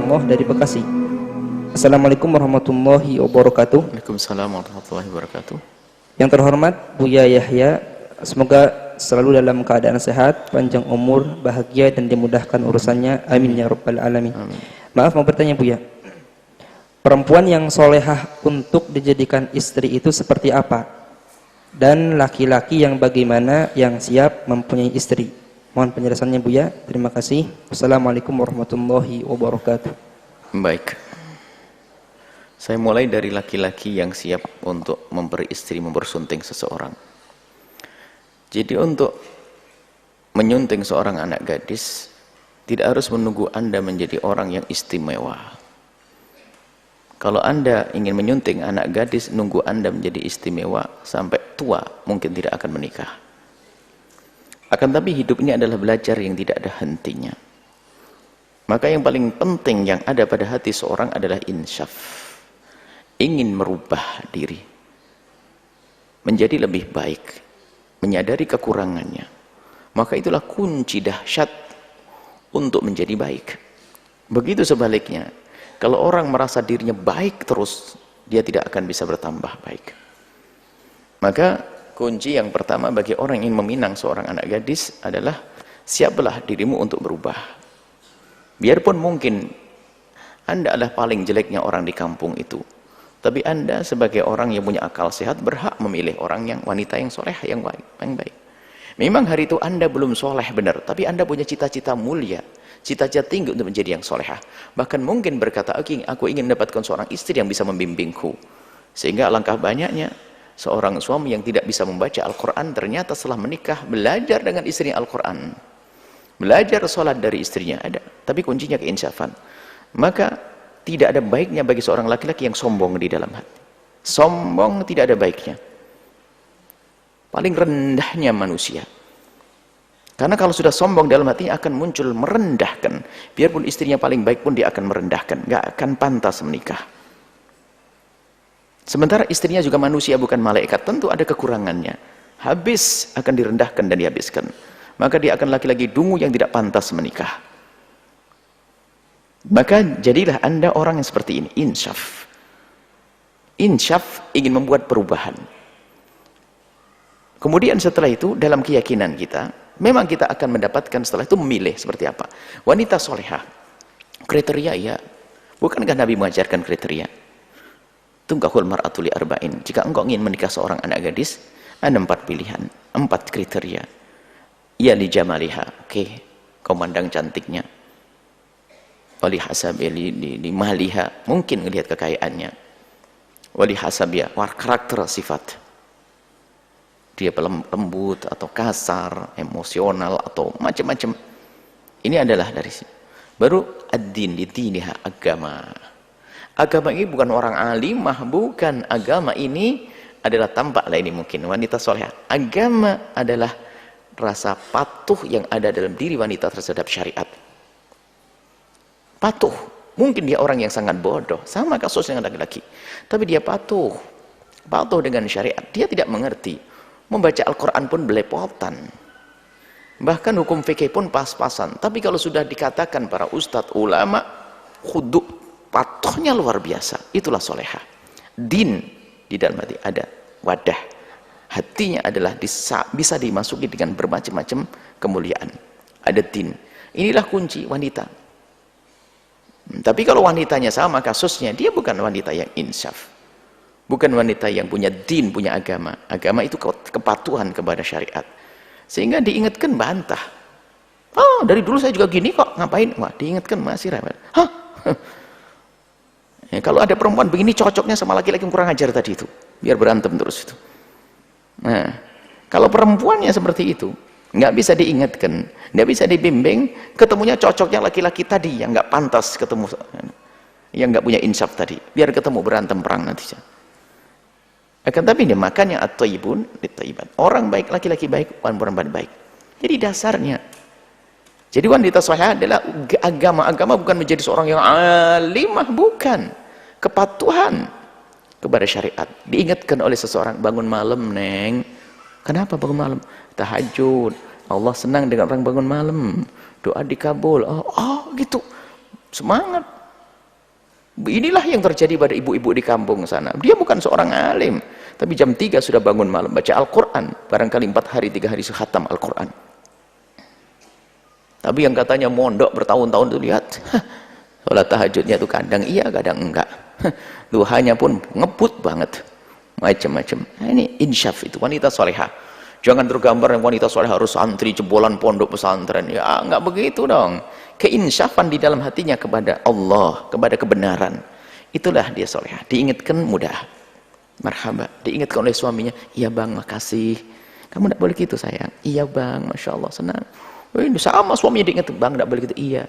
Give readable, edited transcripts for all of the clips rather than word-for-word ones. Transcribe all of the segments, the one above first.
Allah dari Bekasi. Assalamualaikum warahmatullahi wabarakatuh. Waalaikumsalam warahmatullahi wabarakatuh. Yang terhormat Buya Yahya, semoga selalu dalam keadaan sehat, panjang umur, bahagia dan dimudahkan urusannya. Amin ya rabbal alamin. Amin. Maaf mau bertanya Buya, perempuan yang solehah untuk dijadikan istri itu seperti apa? Dan laki-laki yang bagaimana yang siap mempunyai istri? Mohon penjelasannya Buya. Terima kasih. Wassalamualaikum warahmatullahi wabarakatuh. Baik. Saya mulai dari laki-laki yang siap untuk memberi istri, mempersunting seseorang. Jadi untuk menyunting seorang anak gadis, tidak harus menunggu Anda menjadi orang yang istimewa. Kalau Anda ingin menyunting anak gadis, nunggu Anda menjadi istimewa sampai tua, mungkin tidak akan menikah. Akan tapi hidup ini adalah belajar yang tidak ada hentinya. Maka yang paling penting yang ada pada hati seorang adalah insyaf. Ingin merubah diri menjadi lebih baik, menyadari kekurangannya, maka itulah kunci dahsyat untuk menjadi baik. Begitu sebaliknya, kalau orang merasa dirinya baik terus, dia tidak akan bisa bertambah baik. Maka kunci yang pertama bagi orang yang ingin meminang seorang anak gadis adalah siaplah dirimu untuk berubah. Biarpun mungkin Anda adalah paling jeleknya orang di kampung itu, tapi Anda sebagai orang yang punya akal sehat berhak memilih orang yang wanita yang soleh, yang baik. Memang hari itu Anda belum soleh benar, tapi Anda punya cita-cita mulia, cita-cita tinggi untuk menjadi yang solehah. Bahkan mungkin berkata, aku ingin mendapatkan seorang istri yang bisa membimbingku. Sehingga alangkah banyaknya seorang suami yang tidak bisa membaca Al-Quran ternyata setelah menikah belajar dengan istrinya Al-Quran, belajar sholat dari istrinya ada. Tapi kuncinya keinsafan. Maka tidak ada baiknya bagi seorang laki-laki yang sombong di dalam hati. Sombong tidak ada baiknya. Paling rendahnya manusia. Karena kalau sudah sombong dalam hatinya akan muncul merendahkan. Biarpun istrinya paling baik pun dia akan merendahkan. Gak akan pantas menikah. Sementara istrinya juga manusia bukan malaikat. Tentu ada kekurangannya. Habis akan direndahkan dan dihabiskan. Maka dia akan laki-laki dungu yang tidak pantas menikah. Maka jadilah Anda orang yang seperti ini, insyaf. Insyaf ingin membuat perubahan. Kemudian setelah itu dalam keyakinan kita, memang kita akan mendapatkan setelah itu memilih seperti apa. Wanita solehah. Kriteria ya. Bukankah Nabi mengajarkan kriteria? Tunkahul mar'atu li arba'in. Jika engkau ingin menikah seorang anak gadis, ada 4 pilihan, 4 kriteria. Ya li jamaliha. Oke, kau mandang cantiknya. Wali hasabi li maliha, mungkin melihat kekayaannya. Wali hasabia, karakter sifat. Dia lembut atau kasar, emosional atau macam-macam. Ini adalah dari sini. Baru ad-din li diniha, agama. Agama ini bukan orang alimah, bukan. Agama ini adalah tampaklah ini mungkin wanita solehah. Agama adalah rasa patuh yang ada dalam diri wanita terhadap syariat. Patuh, mungkin dia orang yang sangat bodoh, sama kasus dengan laki-laki, tapi dia patuh dengan syariat. Dia tidak mengerti, membaca Al-Quran pun belepotan, bahkan hukum fikih pun pas-pasan. Tapi kalau sudah dikatakan para ustadz ulama, khudu, patuhnya luar biasa. Itulah solehah. Din di dalam hati ada wadah, hatinya adalah bisa dimasuki dengan bermacam-macam kemuliaan. Ada din. Inilah kunci wanita. Tapi kalau wanitanya sama kasusnya, dia bukan wanita yang insyaf, bukan wanita yang punya din, punya agama. Agama itu kepatuhan kepada syariat, sehingga diingatkan bantah. Oh, dari dulu saya juga gini kok, ngapain? Wah, diingatkan masih rewel. Hah? Ya, kalau ada perempuan begini cocoknya sama laki-laki yang kurang ajar tadi itu, biar berantem terus itu. Nah, kalau perempuannya seperti itu, nggak bisa diingatkan, nggak bisa dibimbing, ketemunya cocoknya laki-laki tadi yang nggak pantas ketemu, yang nggak punya insaf tadi, biar ketemu berantem perang nanti. Akan tapi ini makanya at-thayyibun lit-thayyibat. Orang baik, laki-laki baik, perempuan baik. Jadi dasarnya. Jadi wanita salehah adalah agama bukan menjadi seorang yang alimah, bukan. Kepatuhan kepada syariat. Diingatkan oleh seseorang, bangun malam, Neng. Kenapa bangun malam? Tahajud. Allah senang dengan orang bangun malam. Doa dikabul. Oh gitu. Semangat. Inilah yang terjadi pada ibu-ibu di kampung sana. Dia bukan seorang alim, tapi jam 3 sudah bangun malam baca Al-Quran. Barangkali 4 hari 3 hari khatam Al-Quran. Tapi yang katanya mondok bertahun-tahun itu lihat, sholat tahajudnya itu kadang iya kadang enggak. Duhanya pun ngebut banget, macam-macam. Nah, ini insyaf, itu wanita solehah. Jangan tergambar yang wanita solehah harus santri jebolan pondok pesantren. Ya enggak begitu dong. Keinsyafan di dalam hatinya kepada Allah, kepada kebenaran, itulah dia solehah. Diingatkan mudah, marhaba. Diingatkan oleh suaminya, iya bang makasih, kamu tidak boleh gitu sayang. Iya bang, masya Allah senang. Ini sama suaminya diingatkan, bang tidak boleh gitu. Iya.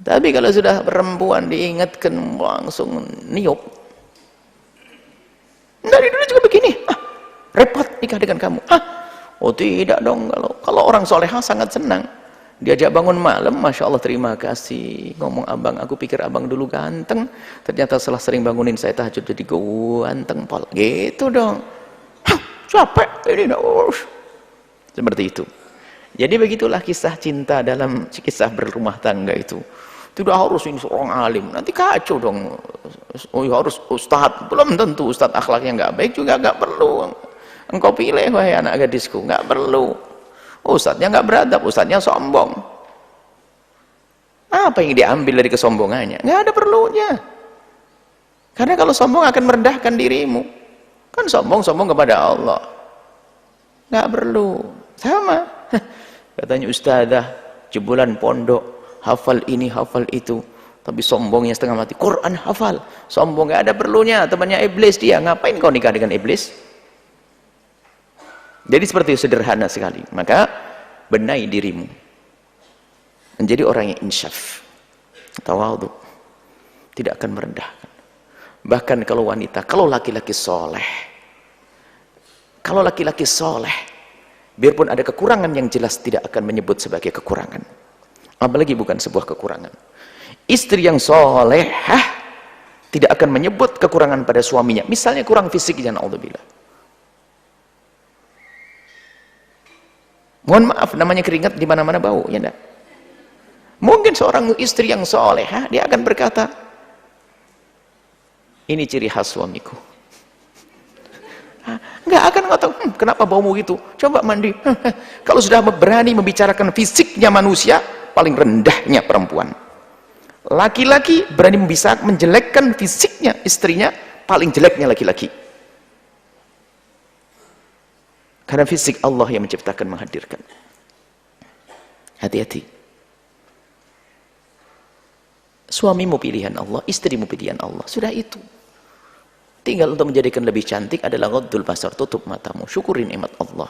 Tapi kalau sudah perempuan diingatkan langsung niup. Dari dulu juga begini. Repot nikah dengan kamu. Oh tidak dong, kalau orang solehah sangat senang. Diajak bangun malam, masya Allah terima kasih. Ngomong abang, aku pikir abang dulu ganteng, ternyata setelah sering bangunin saya tahajud jadi ganteng pol. Gitu dong. Capek ini dong. Seperti itu. Jadi begitulah kisah cinta dalam kisah berumah tangga itu. Tidak harus ini seorang alim, nanti kacau dong. Oh harus ustadz, belum tentu ustadz akhlaknya nggak baik juga nggak perlu. Engkau pilih wahai anak gadisku, nggak perlu. Ustadznya nggak beradab, ustadznya sombong. Apa yang diambil dari kesombongannya? Nggak ada perlunya. Karena kalau sombong akan merendahkan dirimu. Kan sombong kepada Allah. Nggak perlu. Sama. Katanya ustadzah, jebolan pondok, hafal ini, hafal itu. Tapi sombongnya setengah mati. Quran hafal. Sombong nggak ada perlunya. Temannya iblis dia. Ngapain kau nikah dengan iblis? Jadi seperti itu, sederhana sekali. Maka benahi dirimu menjadi orang yang insyaf, tawadhu, tidak akan merendahkan. Bahkan kalau wanita, kalau laki-laki soleh, biarpun ada kekurangan yang jelas tidak akan menyebut sebagai kekurangan, apalagi bukan sebuah kekurangan. Istri yang solehah tidak akan menyebut kekurangan pada suaminya, misalnya kurang fisiknya, naudzubillah. Mohon maaf, namanya keringat di mana-mana bau, ya enggak? Mungkin seorang istri yang solehah, dia akan berkata, ini ciri khas suamiku. Enggak akan ngatakan, kenapa baumu gitu? Coba mandi. Kalau sudah berani membicarakan fisiknya manusia, paling rendahnya perempuan. Laki-laki berani bisa menjelekkan fisiknya istrinya, paling jeleknya laki-laki. Karena fisik Allah yang menciptakan, menghadirkan. Hati-hati. Suamimu pilihan Allah, istrimu pilihan Allah. Sudah itu. Tinggal untuk menjadikan lebih cantik adalah ghaddul basar, tutup matamu, syukuri nikmat Allah.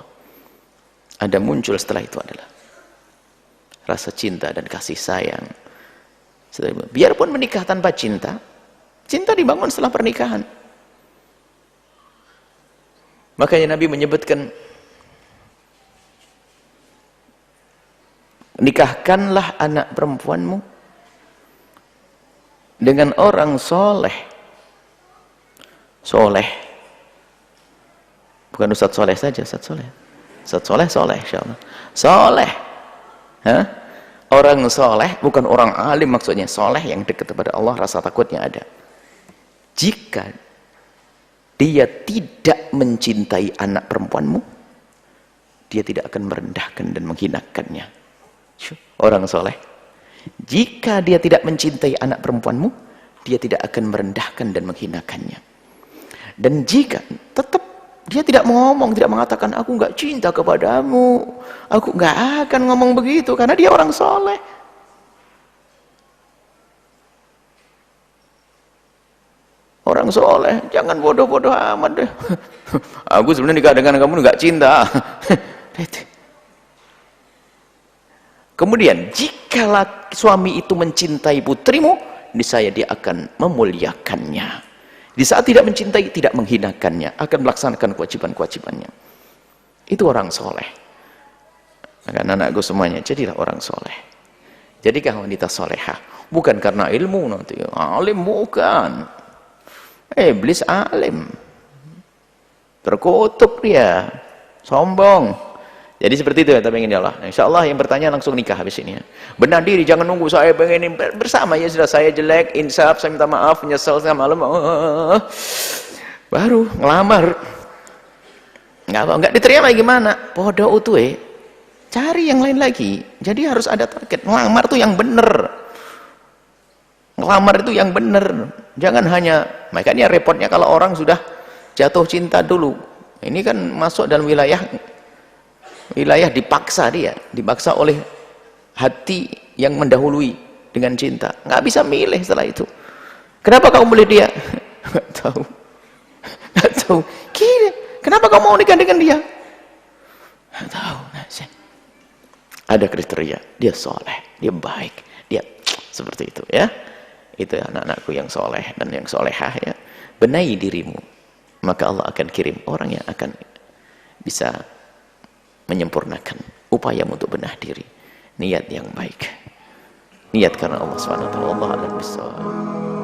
Ada muncul setelah itu adalah rasa cinta dan kasih sayang. Biarpun menikah tanpa cinta, cinta dibangun setelah pernikahan. Makanya Nabi menyebutkan, nikahkanlah anak perempuanmu dengan orang soleh. Soleh. Bukan Ustadz soleh saja, Ustadz soleh. Ustadz soleh, soleh insyaallah. Soleh. Orang soleh, bukan orang alim maksudnya. Soleh yang dekat kepada Allah, rasa takutnya ada. Jika dia tidak mencintai anak perempuanmu, dia tidak akan merendahkan dan menghinakannya. Orang soleh, jika dia tidak mencintai anak perempuanmu, dia tidak akan merendahkan dan menghinakannya. Dan jika tetap dia tidak ngomong, tidak mengatakan aku nggak cinta kepadamu, aku nggak akan ngomong begitu, karena dia orang soleh. Orang soleh, jangan bodoh-bodoh amat deh. Aku sebenarnya nikah dengan kamu nggak cinta. Kemudian, jika suami itu mencintai putrimu, niscaya dia akan memuliakannya. Di saat tidak mencintai, tidak menghinakannya, akan melaksanakan kewajiban-kewajibannya. Itu orang soleh. Maka anak-anakku semuanya, jadilah orang soleh. Jadikah wanita solehah. Bukan karena ilmu nanti, alim bukan. Iblis alim, terkutuk dia, sombong. Jadi seperti itu ya, tapi ingin Allah. Insya Allah yang bertanya langsung nikah habis ini ya. Benar diri, jangan nunggu saya pengen bersama ya sudah, saya jelek, insaf, saya minta maaf, menyesal saya malam, baru ngelamar. Nggak diterima gimana? Podo utuh cari yang lain lagi. Jadi harus ada target. Ngelamar tuh yang bener. Ngelamar itu yang bener. Jangan hanya, makanya repotnya kalau orang sudah jatuh cinta dulu. Ini kan masuk dalam wilayah dipaksa dia, dipaksa oleh hati yang mendahului dengan cinta. Nggak bisa milih setelah itu. Kenapa kamu milih dia? Nggak tahu. Nggak tahu. Gini, kenapa kamu mau nikah dengan dia? Nggak tahu. Ada kriteria, dia soleh, dia baik, dia seperti itu ya. Itu anak-anakku yang soleh dan yang solehah ya. Benahi dirimu, maka Allah akan kirim orang yang akan bisa menyempurnakan upaya untuk benah diri. Niat yang baik, niat karena Allah SWT. Allah a'lam bishawab.